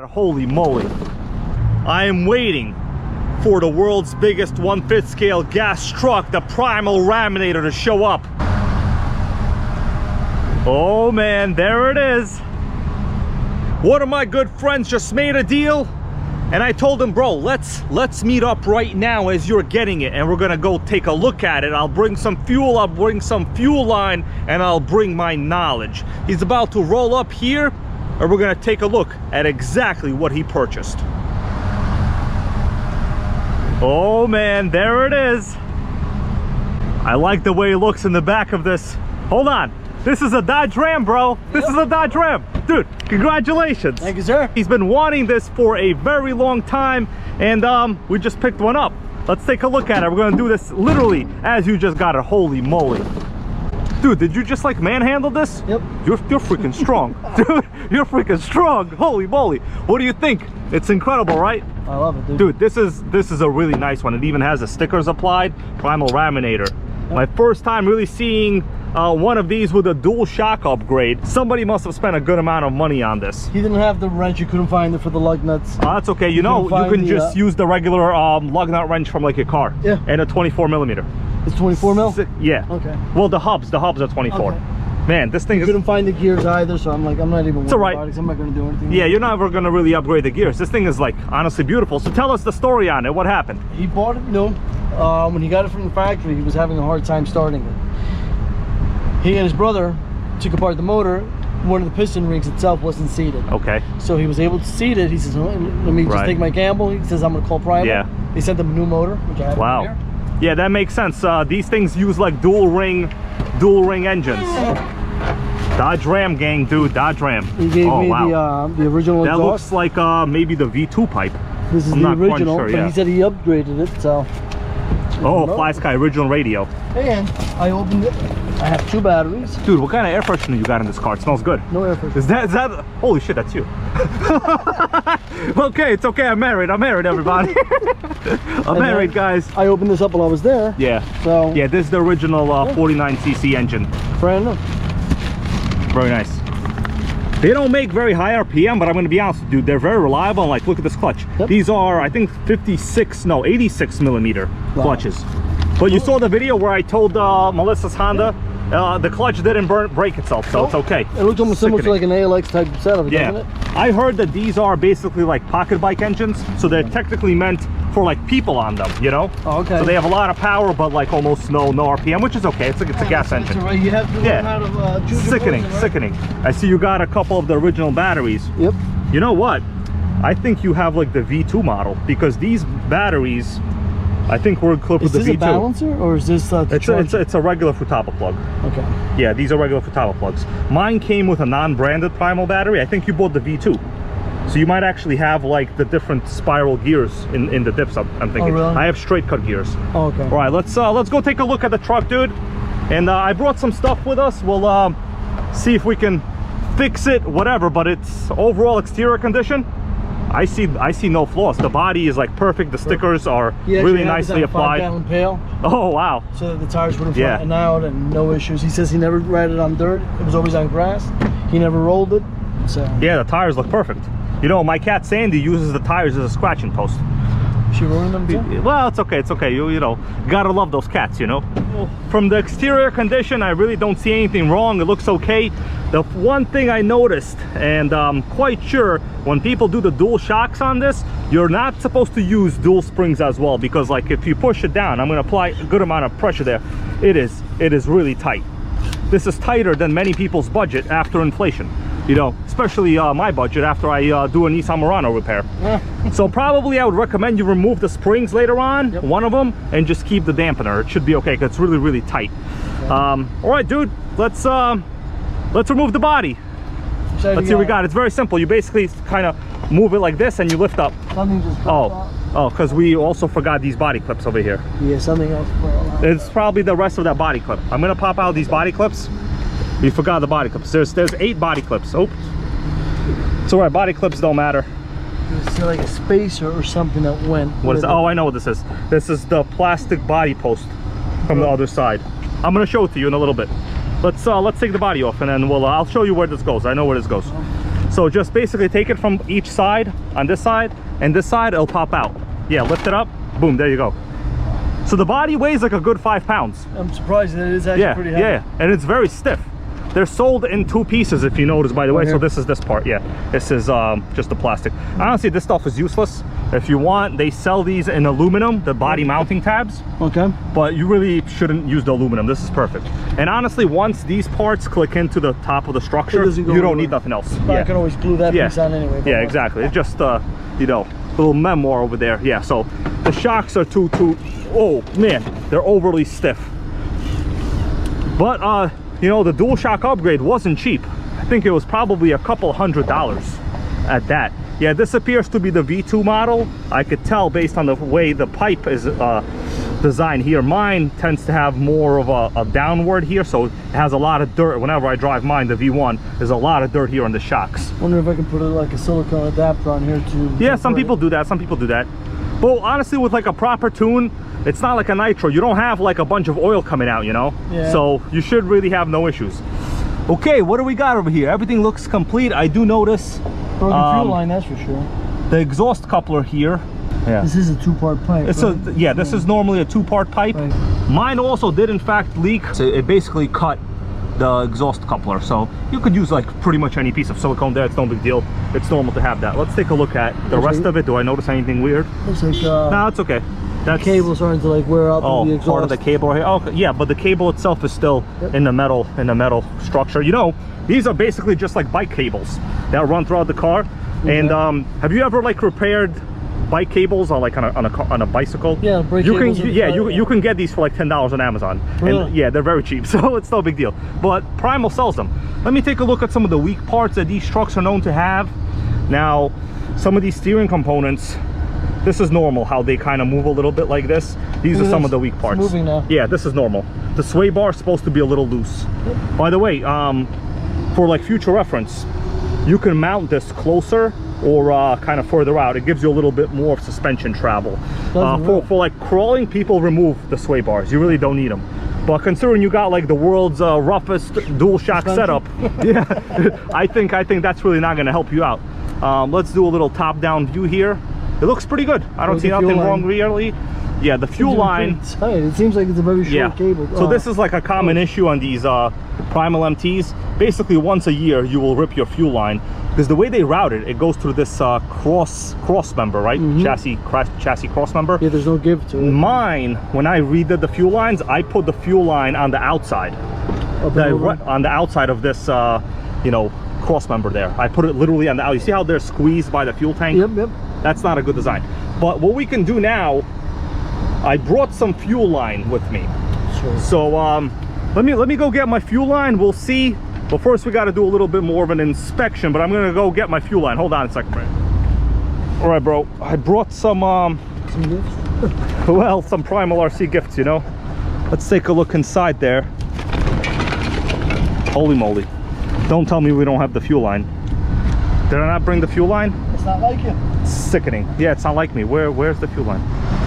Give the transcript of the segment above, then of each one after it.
Holy moly. I am waiting for the world's biggest 1/5 scale gas truck, the Primal Raminator, to show up. Oh man, there it is. One of my good friends just made a deal, and I told him, bro, let's meet up right now as you're getting it, and we're gonna go take a look at it. I'll bring some fuel, I'll bring some fuel line, and I'll bring my knowledge. He's about to roll up here, and we're gonna take a look at exactly what he purchased. Oh man, there it is. I like the way it looks in the back of this. Hold on, this is a Dodge Ram, bro. This is a Dodge Ram. Dude, congratulations. Thank you, sir. He's been wanting this for a very long time, and we just picked one up. Let's take a look at it. We're gonna do this literally as you just got it. Holy moly. Dude, did you just like manhandle this? Yep. You're freaking strong. Dude, you're freaking strong. Holy moly. What do you think? It's incredible, right? I love it, dude. Dude, this is a really nice one. It even has the stickers applied. Primal Raminator. Yep. My first time really seeing one of these with a dual shock upgrade. Somebody must have spent a good amount of money on this. He didn't have the wrench. You couldn't find it for the lug nuts. That's okay. You know, you can just use the regular lug nut wrench from like your car. Yeah. And a 24mm. It's 24 mil? Yeah. Okay. Well, the hubs are 24. Okay. Man, this thing couldn't find the gears either, so I'm like, I'm not even worried all right. about it, 'cause I'm not going to do anything. Yeah, you're never going to really upgrade the gears. This thing is like honestly beautiful. So tell us the story on it. What happened? He bought it, when he got it from the factory, he was having a hard time starting it. He and his brother took apart the motor. One of the piston rings itself wasn't seated. Okay. So he was able to seat it. He says, let me just take my gamble. He says, I'm going to call Primal. Yeah. They sent him a new motor, which I have here. Yeah, that makes sense. These things use like dual ring engines. Dodge Ram gang, dude. Dodge Ram. He gave me the original exhaust. That looks like maybe the V2 pipe. This is the original, but he said he upgraded it, so. Oh, Fly Sky original radio. And I opened it. I have 2 batteries. Dude, what kind of air freshener you got in this car? It smells good. No air freshener. Is that? Holy shit, that's you. Okay, it's okay. I'm married, everybody. I'm married, guys. I opened this up while I was there. Yeah. So. Yeah, this is the original 49cc engine. Brand new. Very nice. They don't make very high RPM, but I'm going to be honest with you, they're very reliable. Like, look at this clutch. Yep. These are, I think, 86mm clutches. But you saw the video where I told Melissa's Honda the clutch didn't break itself, so it's okay. It looks almost similar to like an ALX type setup, doesn't it? I heard that these are basically like pocket bike engines, so they're technically meant for like people on them, you know? Oh, okay. So they have a lot of power, but like almost no RPM, which is okay. It's a gas engine. Right. You have to learn how to choose sickening. I see you got a couple of the original batteries. Yep. You know what? I think you have like the V2 model, because these batteries, I think we're equipped with the V2. Is this a balancer, or is this it's a regular Futaba plug. Okay. Yeah, these are regular Futaba plugs. Mine came with a non-branded Primal battery. I think you bought the V2. So you might actually have like the different spiral gears in the dips, I'm thinking. Oh, really? I have straight cut gears. Oh, okay. All right, let's go take a look at the truck, dude. And I brought some stuff with us. We'll see if we can fix it, whatever, but it's overall exterior condition. I see no flaws. The body is like perfect. The stickers are really nicely applied. 5-gallon pail. Oh wow! So that the tires wouldn't flatten out and no issues. He says he never ran it on dirt. It was always on grass. He never rolled it. So yeah, the tires look perfect. You know, my cat Sandy uses the tires as a scratching post. She ruined them too? Well, it's okay. It's okay. You know, gotta love those cats. You know. From the exterior condition, I really don't see anything wrong. It looks okay. The one thing I noticed, and I'm quite sure when people do the dual shocks on this, you're not supposed to use dual springs as well, because like if you push it down, I'm going to apply a good amount of pressure there. It is really tight. This is tighter than many people's budget after inflation. You know, especially my budget after I do a Nissan Murano repair. So probably I would recommend you remove the springs later on, one of them, and just keep the dampener. It should be okay, because it's really tight. All right, dude, let's remove the body. Let's see what we got. It's very simple. You basically kind of move it like this and you lift up. Something just because we also forgot these body clips over here. Yeah, something else. It's probably the rest of that body clip. I'm gonna pop out these body clips. We forgot the body clips. There's 8 body clips. Oh, it's all right. Body clips don't matter. It's like a spacer or something that went. What is it? Oh, I know what this is. This is the plastic body post from the other side. I'm gonna show it to you in a little bit. Let's take the body off, and then I'll show you where this goes. I know where this goes. So So just basically take it from each side, on this side, and this side, it'll pop out. Yeah, lift it up, boom, there you go. So the body weighs like a good 5 pounds. I'm surprised that it is actually pretty heavy. Yeah, and it's very stiff. They're sold in 2 pieces, if you notice, by the way. So this is this part, yeah. This is just the plastic. Honestly, this stuff is useless. If you want, they sell these in aluminum, the body mounting tabs. Okay. But you really shouldn't use the aluminum. This is perfect. And honestly, once these parts click into the top of the structure, you don't need nothing else. But I can always glue that piece on anyway. Yeah, exactly. It's just, you know, a little memoir over there. Yeah, so the shocks are oh man, they're overly stiff. But, you know, the dual shock upgrade wasn't cheap. I think it was probably a couple $100 at that. Yeah, this appears to be the V2 model. I could tell based on the way the pipe is designed here. Mine tends to have more of a downward here, so it has a lot of dirt. Whenever I drive mine, the V1, there's a lot of dirt here on the shocks. Wonder if I can put like a silicone adapter on here too. Yeah, some people do that. Some people do that. But honestly, with like a proper tune, it's not like a Nitro. You don't have like a bunch of oil coming out, you know? Yeah. So you should really have no issues. Okay, what do we got over here? Everything looks complete. I do notice broken fuel line, that's for sure. The exhaust coupler here. Yeah. This is a 2-part pipe. It's right? This is normally a 2-part pipe. Right. Mine also did in fact leak. So it basically cut the exhaust coupler. So you could use like pretty much any piece of silicone there. It's no big deal. It's normal to have that. Let's take a look at the rest of it. Do I notice anything weird? Looks like no, it's okay. That's the cable's starting to like wear out. Oh, the exhaust. Part of the cable right here. Oh, yeah, but the cable itself is still in the metal structure. You know, these are basically just like bike cables that run throughout the car. And have you ever like repaired bike cables on like on a bicycle? Yeah, brake you cables. you can get these for like $10 on Amazon. Really? And yeah, they're very cheap, so it's no big deal. But Primal sells them. Let me take a look at some of the weak parts that these trucks are known to have. Now, some of these steering components, this is normal how they kind of move a little bit like this. These are some of the weak parts. It's moving now. Yeah, this is normal. The sway bar is supposed to be a little loose. By the way, for like future reference, you can mount this closer or kind of further out. It gives you a little bit more of suspension travel. For like crawling, people remove the sway bars. You really don't need them. But considering you got like the world's roughest dual shock setup, yeah, I think that's really not going to help you out. Let's do a little top-down view here. It looks pretty good. I don't see nothing wrong really. Yeah, the fuel line. It seems like it's a very short cable. So this is like a common issue on these Primal MTs. Basically, once a year, you will rip your fuel line because the way they route it, it goes through this cross member, right? Chassis cross member. Yeah, there's no give to it. Mine, when I redid the fuel lines, I put the fuel line on the outside, on the outside of this, you know, cross member there. I put it literally on the out. You see how they're squeezed by the fuel tank? Yep. That's not a good design. But what we can do now, I brought some fuel line with me. Sure. So let me go get my fuel line. We'll see. But first we got to do a little bit more of an inspection. But I'm gonna go get my fuel line. Hold on a second, Brad. All right, bro. I brought some gifts. Well, some Primal RC gifts. You know. Let's take a look inside there. Holy moly! Don't tell me we don't have the fuel line. Did I not bring the fuel line? It's not like you. It's sickening. Yeah, it's not like me. Where's the fuel line?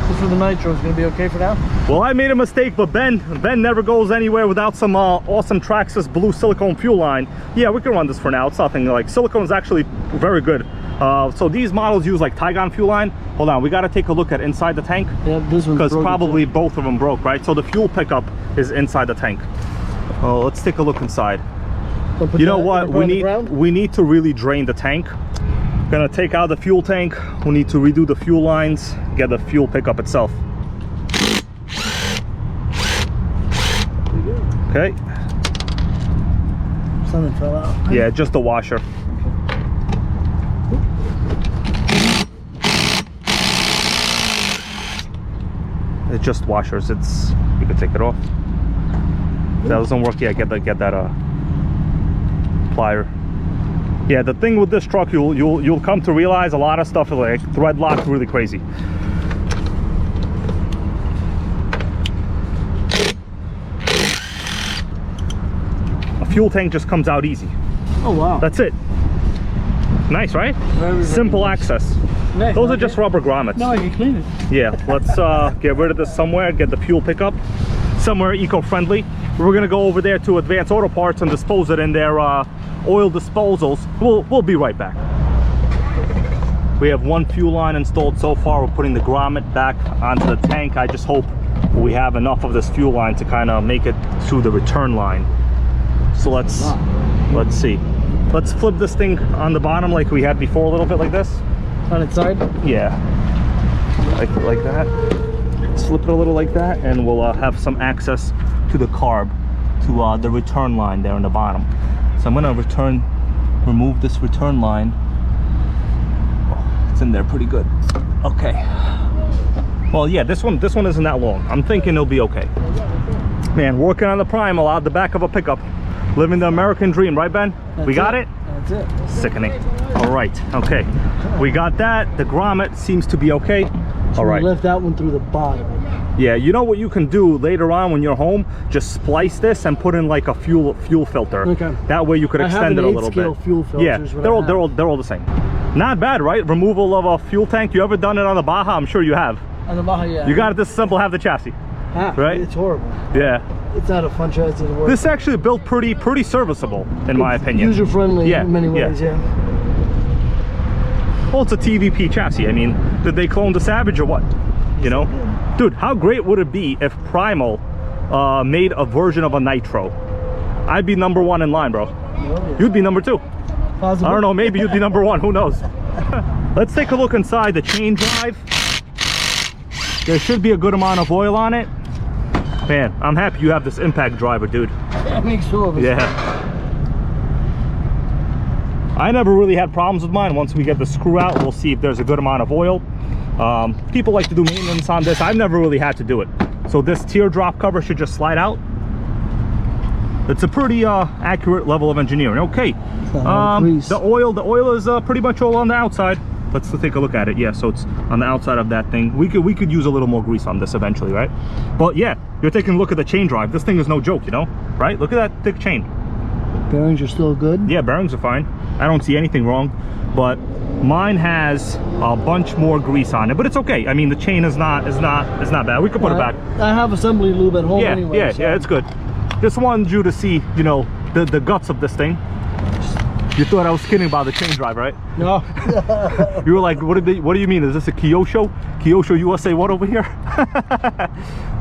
This for the Nitro is gonna be okay for now. Well, I made a mistake, but Ben never goes anywhere without some awesome Traxxas blue silicone fuel line. Yeah, we can run this for now. It's nothing like silicone is actually very good. So these models use like Tygon fuel line. Hold on, we got to take a look at inside the tank. Yeah, this one's because probably both of them broke, right? So the fuel pickup is inside the tank. Oh, let's take a look inside. You know what? We need to really drain the tank. Gonna take out the fuel tank. We need to redo the fuel lines, get the fuel pickup itself. Okay. Something fell out. Yeah, just the washer. It's just washers. You can take it off. If that doesn't work, yeah, get that plier. Yeah, the thing with this truck, you'll come to realize a lot of stuff is like thread locked really crazy. A fuel tank just comes out easy. Oh wow. That's it. Nice, right? Very simple nice. Access. Nice. Those are just rubber grommets. No, I can clean it. Yeah, let's get rid of this somewhere, get the fuel pickup somewhere eco-friendly. We're gonna go over there to Advanced Auto Parts and dispose it in their oil disposals. We'll be right back. We have one fuel line installed so far. We're putting the grommet back onto the tank. I just hope we have enough of this fuel line to kind of make it through the return line. So let's see. Let's flip this thing on the bottom like we had before, a little bit like this. On its side? Yeah, like that. Let's flip it a little like that, and we'll have some access to the carb, to the return line there in the bottom. So I'm gonna remove this return line. Oh, it's in there pretty good. Okay. Well, yeah, this one isn't that long. I'm thinking it'll be okay. Man, working on the Primal out the back of a pickup. Living the American dream, right, Ben? We got it? That's it. Sickening. All right, okay. We got that. The grommet seems to be okay. All right. Lift that one through the bottom. Yeah, you know what you can do later on when you're home? Just splice this and put in like a fuel filter. Okay. That way you could extend it a little bit. Fuel filters. Yeah, they're all the same. Not bad, right? Removal of a fuel tank. You ever done it on the Baja? I'm sure you have. On the Baja, yeah. You got it disassemble half the chassis. Right? It's horrible. Yeah. It's not a fun chassis to work. This actually built pretty serviceable, in my opinion. User friendly in many ways, yeah. Well, it's a TVP chassis. I mean, did they clone the Savage or what? You know? Dude, how great would it be if Primal made a version of a Nitro? I'd be #1 in line, bro. You'd be #2. Possible. I don't know, maybe you'd be #1, who knows? Let's take a look inside the chain drive. There should be a good amount of oil on it. Man, I'm happy you have this impact driver, dude. That makes sure of it. Yeah. I never really had problems with mine. Once we get the screw out, we'll see if there's a good amount of oil. People like to do maintenance on this. I've never really had to do it. So this teardrop cover should just slide out. It's a pretty accurate level of engineering. Okay. The oil is pretty much all on the outside. Let's take a look at it. Yeah, so it's on the outside of that thing. We could use a little more grease on this eventually, right? But yeah, you're taking a look at the chain drive. This thing is no joke, you know, right? Look at that thick chain. Bearings are still good? Yeah, bearings are fine. I don't see anything wrong, but mine has a bunch more grease on it, but it's okay. I mean, the chain is not bad. We could put it back. I have assembly lube at home anyway. Yeah, it's good. Just wanted you to see, you know, the guts of this thing. You thought I was kidding about the chain drive, right? No. You were like, what do you mean? Is this a Kyosho? Kyosho USA what over here?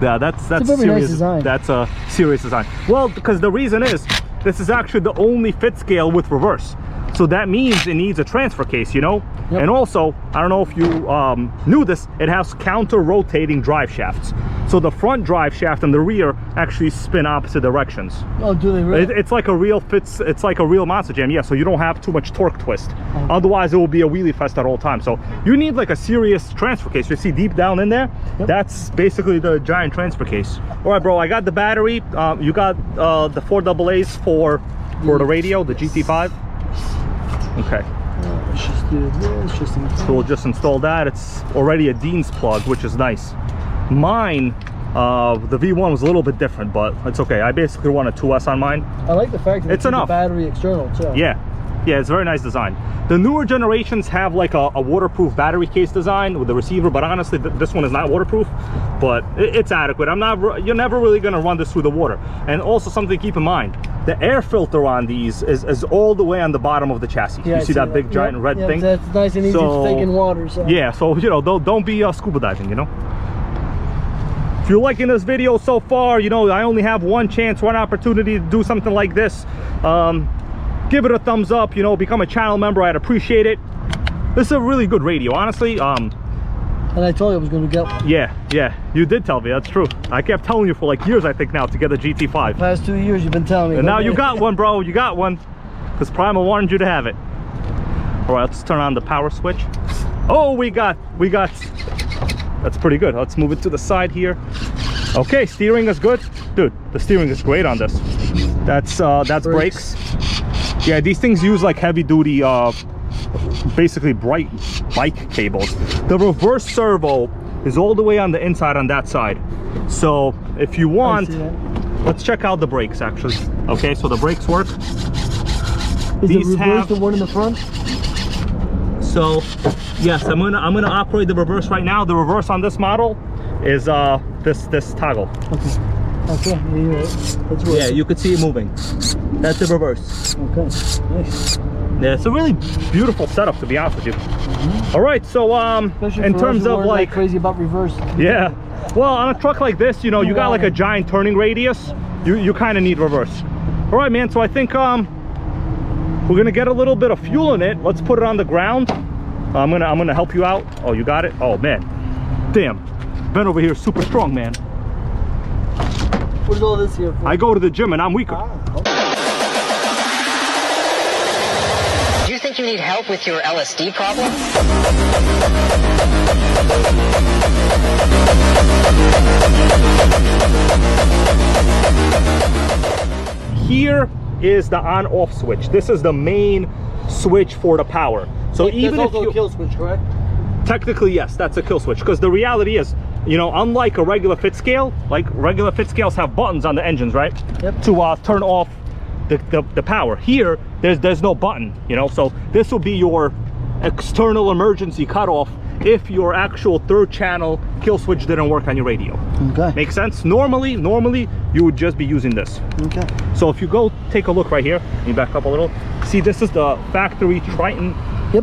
Yeah, that's a very serious nice design. That's a serious design. Well, because the reason is this is actually the only fit scale with reverse. So that means it needs a transfer case, you know? Yep. And also, I don't know if you knew this, it has counter-rotating drive shafts. So the front drive shaft and the rear actually spin opposite directions. Oh, do they really? It's like a real it's like a real Monster Jam, yeah, so you don't have too much torque twist. Okay. Otherwise, it will be a wheelie fest at all times. So you need like a serious transfer case. You see deep down in there? Yep. That's basically the giant transfer case. All right, bro, I got the battery. You got the 4 AA's for the radio, the GT5? Okay. Let's just do this. So we'll just install that. It's already a Dean's plug, which is nice. Mine, the V1 was a little bit different, but it's okay. I basically run a 2S on mine. I like the fact that it's enough. The battery external too. Yeah, it's a very nice design. The newer generations have like a waterproof battery case design with the receiver, but honestly, this one is not waterproof, but it's adequate. You're never really gonna run this through the water. And also something to keep in mind, the air filter on these is all the way on the bottom of the chassis. Yeah, you see that big giant red thing? That's nice and easy to take in water. So. Yeah, so you know, don't be scuba diving, you know? If you're liking this video so far, you know, I only have one chance, one opportunity to do something like this. Give it a thumbs up, you know, become a channel member. I'd appreciate it. This is a really good radio, honestly. And I told you I was going to get one. Yeah, you did tell me, that's true. I kept telling you for like years, I think now, to get the GT5. Past 2 years you've been telling me. And now you got one, bro, you got one. Because Primal wanted you to have it. All right, let's turn on the power switch. Oh, we got, that's pretty good. Let's move it to the side here. Okay, steering is good. Dude, the steering is great on this. That's brakes. Yeah, these things use like heavy duty, basically bright bike cables. The reverse servo is all the way on the inside on that side. So if you want, let's check out the brakes actually. Okay, so the brakes work. Is the reverse the one in the front? So yes, I'm gonna operate the reverse right now. The reverse on this model is this toggle. Okay. Okay, that's yeah, you could see it moving. That's the reverse. Okay, nice. Yeah, it's a really beautiful setup, to be honest with you. All right, so in terms of like crazy about reverse. Yeah, well, on a truck like this, you know, you got like a giant turning radius. You kind of need reverse. All right, man. So I think we're gonna get a little bit of fuel in it. Let's put it on the ground. I'm gonna help you out. Oh, you got it. Oh man, damn. Ben over here is super strong, man. What is all this here for? I go to the gym and I'm weaker. Do you think you need help with your LSD problem? Here is the on-off switch. This is the main switch for the power. So even if you, a kill switch, correct? Technically, yes, that's a kill switch. Because the reality is, you know, unlike a regular fit scale, like regular fit scales have buttons on the engines, right? Yep. To turn off the power. Here, there's no button, you know. So this will be your external emergency cutoff if your actual third channel kill switch didn't work on your radio. Okay. Make sense? Normally you would just be using this. Okay. So if you go take a look right here, you back up a little. See, this is the factory Triton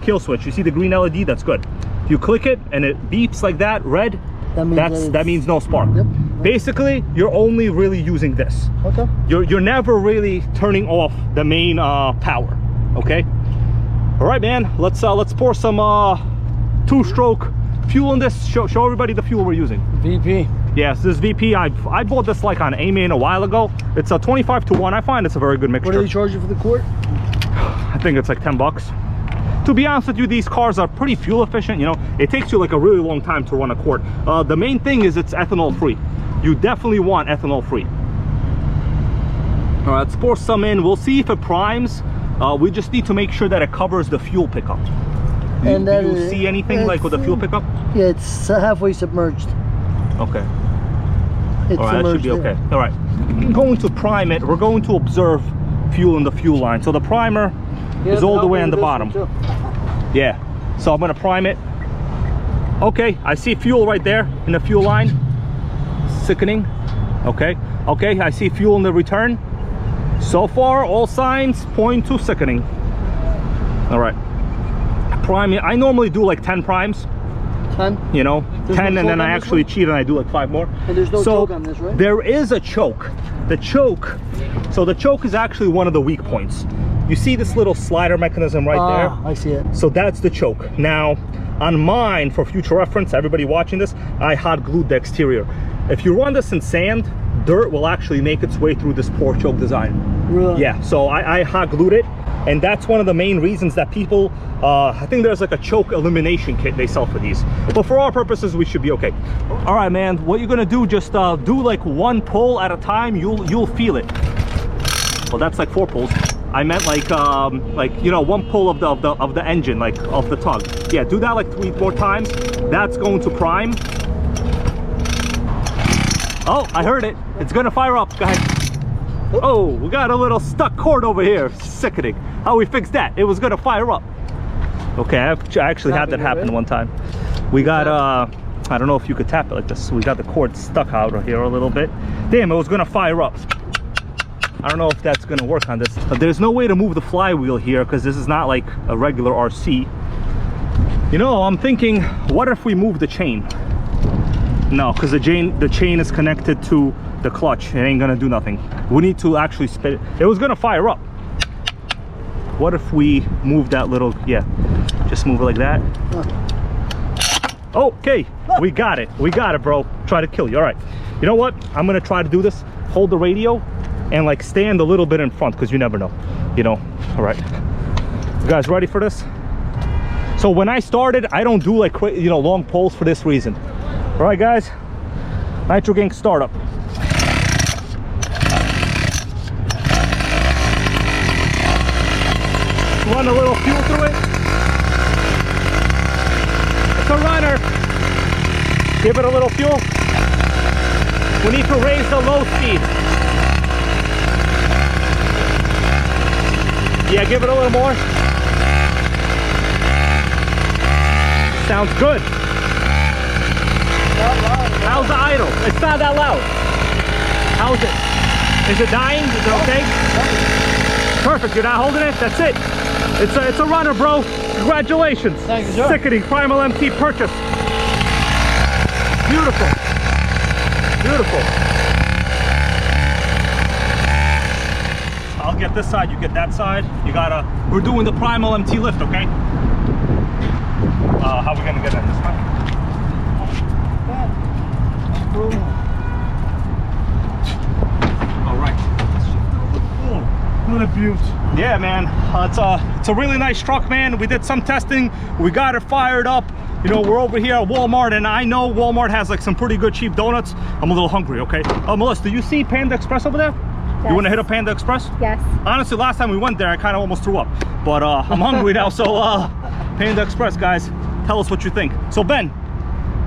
kill switch. You see the green LED? That's good. If you click it and it beeps like that, red, that means no spark. Yep. Basically, you're only really using this. Okay. You're never really turning off the main power. Okay. All right, man. Let's pour some two-stroke fuel in this. Show everybody the fuel we're using. VP. Yes, this VP. I bought this like on AMAN a while ago. It's a 25-to-1. I find it's a very good mixture. What do they charge you for the quart? I think it's like 10 bucks. To be honest with you, these cars are pretty fuel efficient. You know, it takes you like a really long time to run a quart. The main thing is it's ethanol free. You definitely want ethanol free. All right, let's pour some in. We'll see if it primes. We just need to make sure that it covers the fuel pickup. Do you see anything like with the fuel pickup? Yeah, it's halfway submerged. Okay. It's all right, that should be okay. All right, I'm going to prime it. We're going to observe fuel in the fuel line. So the primer is all the way on the bottom. Yeah, so I'm gonna prime it. Okay, I see fuel right there in the fuel line. Sickening. Okay, I see fuel in the return. So far, all signs point to sickening. All right, prime it. I normally do like 10 primes. 10? You know, there's 10 and then I actually cheat and I do like 5 more. And there's no choke on this, right? There is a choke. The choke, so the choke is actually one of the weak points. You see this little slider mechanism right there? I see it. So that's the choke. Now, on mine, for future reference, everybody watching this, I hot glued the exterior. If you run this in sand, dirt will actually make its way through this poor choke design. Really? Yeah, so I hot glued it. And that's one of the main reasons that people, I think there's like a choke elimination kit they sell for these. But for our purposes, we should be okay. All right, man, what you're gonna do, just do like one pull at a time, you'll feel it. Well, that's like 4 pulls. I meant like you know, one pull of the engine, like of the tug. Yeah, do that like 3 more times. That's going to prime. Oh, I heard it. It's gonna fire up. Go ahead. Oh, we got a little stuck cord over here. Sickening. How we fixed that? It was gonna fire up. Okay, I actually had that happen one time. We got I don't know if you could tap it like this. We got the cord stuck out here a little bit. Damn, it was gonna fire up. I don't know if that's gonna work on this. There's no way to move the flywheel here because this is not like a regular RC. You know, I'm thinking, what if we move the chain? No, because the chain is connected to the clutch. It ain't gonna do nothing. We need to actually spin it. It was gonna fire up. What if we move that little, yeah, just move it like that. Okay, we got it. We got it, bro. Try to kill you. All right. You know what? I'm gonna try to do this. Hold the radio and like stand a little bit in front because you never know, you know. All right, you guys ready for this? So when I started, I don't do like, you know, long pulls for this reason. All right, guys, Nitro Gang startup. Run a little fuel through it. It's a runner. Give it a little fuel. We need to raise the low speed. Yeah, give it a little more. Sounds good. Not loud. How's the idle? It's not that loud. How's it? Is it dying? Is it okay? Perfect, you're not holding it? That's it. It's a runner, bro. Congratulations. Thank you, sir. Sickening Primal MT purchase. Beautiful. Beautiful. I'll get this side, you get that side. We're doing the Primal MT lift, okay? How are we gonna get in this time? All right. What a beaut. Yeah, man. It's a really nice truck, man. We did some testing. We got it fired up. You know, we're over here at Walmart, and I know Walmart has like some pretty good cheap donuts. I'm a little hungry, okay? Melissa, do you see Panda Express over there? Yes. You want to hit up Panda Express? Yes. Honestly, last time we went there, I kind of almost threw up. But I'm hungry now, so Panda Express, guys, tell us what you think. So Ben,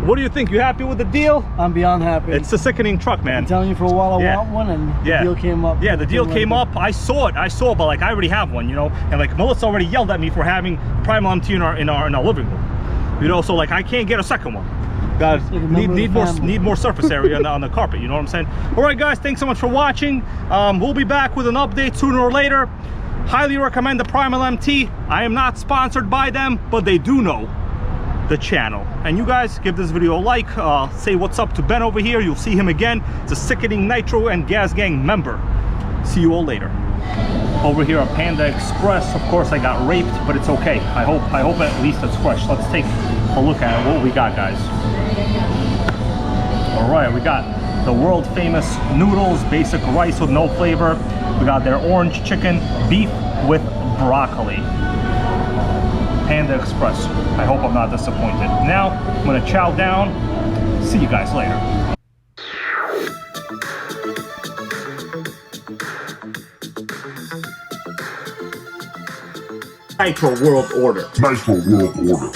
what do you think? You happy with the deal? I'm beyond happy. It's a sickening truck, man. I'm telling you for a while I want one, and the deal came up. Yeah, the deal came up. I saw it, but like I already have one, you know. And like Melissa already yelled at me for having Primal MT in our living room. You know, so like I can't get a second one. Guys, need more surface area on the carpet, you know what I'm saying? All right, guys, thanks so much for watching. We'll be back with an update sooner or later. Highly recommend the Primal MT. I am not sponsored by them, but they do know the channel. And you guys give this video a like, say what's up to Ben over here. You'll see him again. It's a sickening Nitro and Gas Gang member. See you all later. Over here at Panda Express, of course I got raped, but it's okay. I hope at least it's fresh. Let's take a look at what we got, guys. All right, we got the world famous noodles, basic rice with no flavor. We got their orange chicken, beef with broccoli. Panda Express. I hope I'm not disappointed. Now, I'm gonna chow down. See you guys later. Nitro World Order. Nitro World Order.